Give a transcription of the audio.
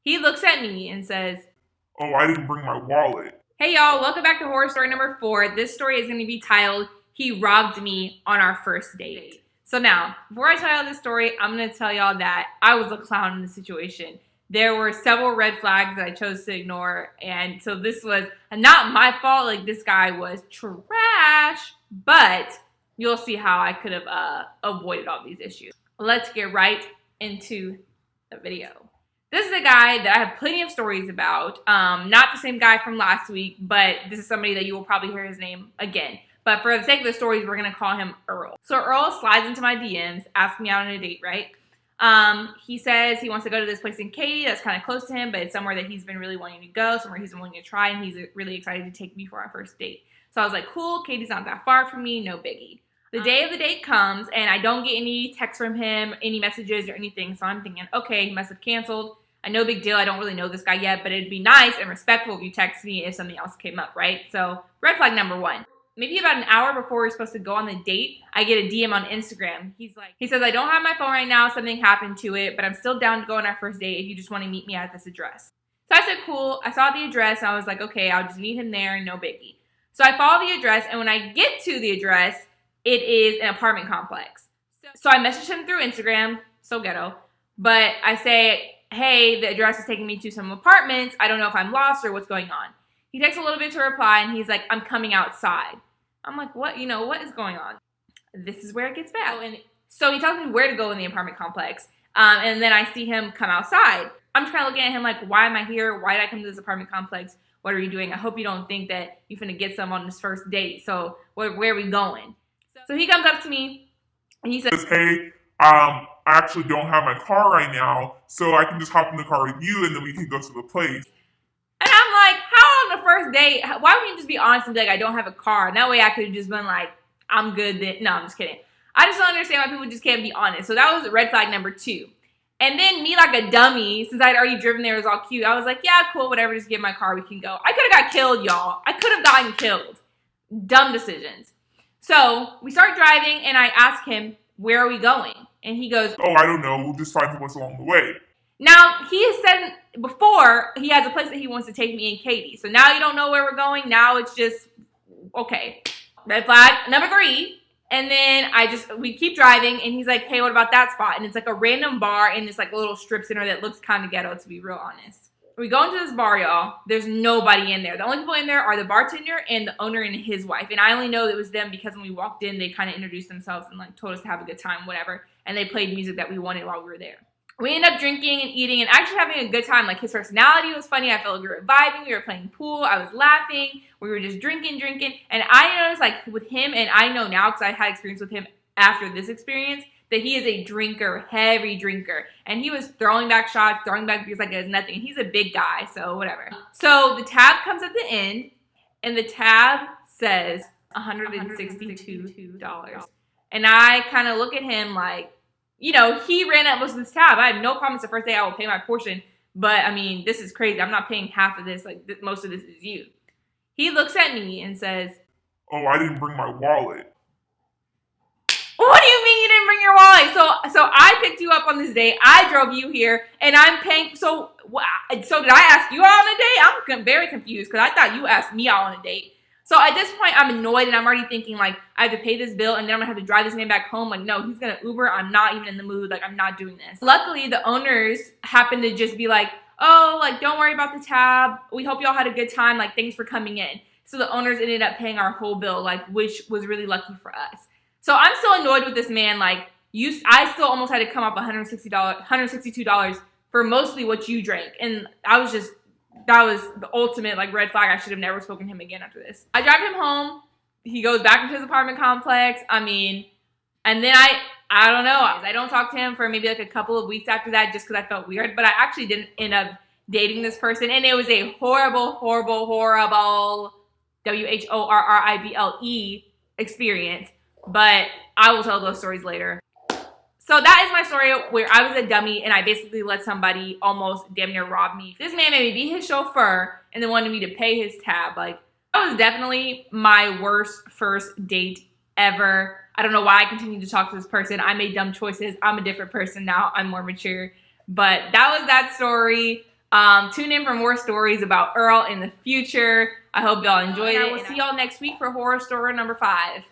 He looks at me and says, "Oh, I didn't bring my wallet." "Hey y'all, welcome back to horror story number 4. This story is going to be titled, He Robbed Me on Our First Date. So now, before I tell y'all this story, I'm going to tell y'all that I was a clown in the situation. There were several red flags that I chose to ignore, and so this was not my fault. Like, this guy was trash, but you'll see how I could have avoided all these issues. Let's get right into the video. This is a guy that I have plenty of stories about. Not the same guy from last week, but this is somebody that you will probably hear his name again. But for the sake of the stories, we're going to call him Earl. So Earl slides into my DMs, asking me out on a date, right? He says he wants to go to this place in Katy that's kind of close to him, but it's somewhere that he's been really wanting to go, somewhere he's been wanting to try, and he's really excited to take me for our first date. So I was like, cool, Katy's not that far from me, no biggie. The day of the date comes, and I don't get any texts from him, any messages or anything, so I'm thinking, okay, he must have canceled. No big deal. I don't really know this guy yet, but it'd be nice and respectful if you text me if something else came up, right? So red flag number 1. Maybe about an hour before we're supposed to go on the date, I get a DM on Instagram. He says, I don't have my phone right now. Something happened to it, but I'm still down to go on our first date if you just want to meet me at this address. So I said, cool. I saw the address, and I was like, okay, I'll just meet him there. No biggie. So I follow the address, and when I get to the address, it is an apartment complex. So I messaged him through Instagram, so ghetto, but I say, hey, the address is taking me to some apartments. I don't know if I'm lost or what's going on. He takes a little bit to reply, and he's like, I'm coming outside. I'm like, what? What is going on? This is where it gets bad. So he tells me where to go in the apartment complex, and then I see him come outside. I'm just kind of looking at him like, why am I here? Why did I come to this apartment complex? What are you doing? I hope you don't think that you're finna get some on this first date. So where are we going? So he comes up to me, and he says, "Hey, I actually don't have my car right now, so I can just hop in the car with you, and then we can go to the place." And I'm like, how on the first date? Why wouldn't you just be honest and be like, I don't have a car? And that way I could have just been like, I'm good then. No, I'm just kidding. I just don't understand why people just can't be honest. So that was red flag number 2. And then me like a dummy, since I'd already driven there, it was all cute. I was like, yeah, cool, whatever, just get my car, we can go. I could have got killed, y'all. I could have gotten killed. Dumb decisions. So we start driving, and I ask him, where are we going? And he goes, "Oh, I don't know. We'll just find someplace along the way." now, he has said before he has a place that he wants to take me and Katy. So now you don't know where we're going. Now it's just, okay. Red flag number 3. And then we keep driving, and he's like, hey, what about that spot? And it's like a random bar in this like little strip center that looks kind of ghetto, to be real honest. We go into this bar, y'all. There's nobody in there. The only people in there are the bartender and the owner and his wife. And I only know it was them because when we walked in, they kind of introduced themselves and like told us to have a good time, whatever. And they played music that we wanted while we were there. We ended up drinking and eating and actually having a good time. Like, his personality was funny. I felt like we were vibing. We were playing pool. I was laughing. We were just drinking. And I noticed, like, with him, and I know now because I had experience with him after this experience, that he is a drinker, heavy drinker. And he was throwing back shots, throwing back beers like it was nothing. And he's a big guy, so whatever. So the tab comes at the end, and the tab says $162. And I kind of look at him like, he ran up most of this tab. I have no promise the first day I will pay my portion. But, I mean, this is crazy. I'm not paying half of this. Like, most of this is you. He looks at me and says, "Oh, I didn't bring my wallet." what do you mean you didn't bring your wallet? So I picked you up on this date. I drove you here, and I'm paying. So did I ask you out on a date? I'm very confused because I thought you asked me out on a date. So at this point, I'm annoyed, and I'm already thinking, like, I have to pay this bill, and then I'm going to have to drive this man back home. Like, no, he's going to Uber. I'm not even in the mood. Like, I'm not doing this. Luckily, the owners happened to just be like, oh, like, don't worry about the tab. We hope y'all had a good time. Like, thanks for coming in. So the owners ended up paying our whole bill, like, which was really lucky for us. So I'm still annoyed with this man. Like, I still almost had to come up $162 for mostly what you drank. And that was the ultimate, like, red flag. I should have never spoken to him again after this. I drive him home. He goes back into his apartment complex. I mean, and then I don't know. I don't talk to him for maybe like a couple of weeks after that just because I felt weird. But I actually didn't end up dating this person. And it was a horrible, WHORRIBLE experience. But I will tell those stories later. So that is my story where I was a dummy and I basically let somebody almost damn near rob me. This man made me be his chauffeur and then wanted me to pay his tab. Like, that was definitely my worst first date ever. I don't know why I continued to talk to this person. I made dumb choices. I'm a different person now. I'm more mature. But that was that story. Tune in for more stories about Earl in the future. I hope y'all enjoyed it. And I will see y'all next week for horror story number 5.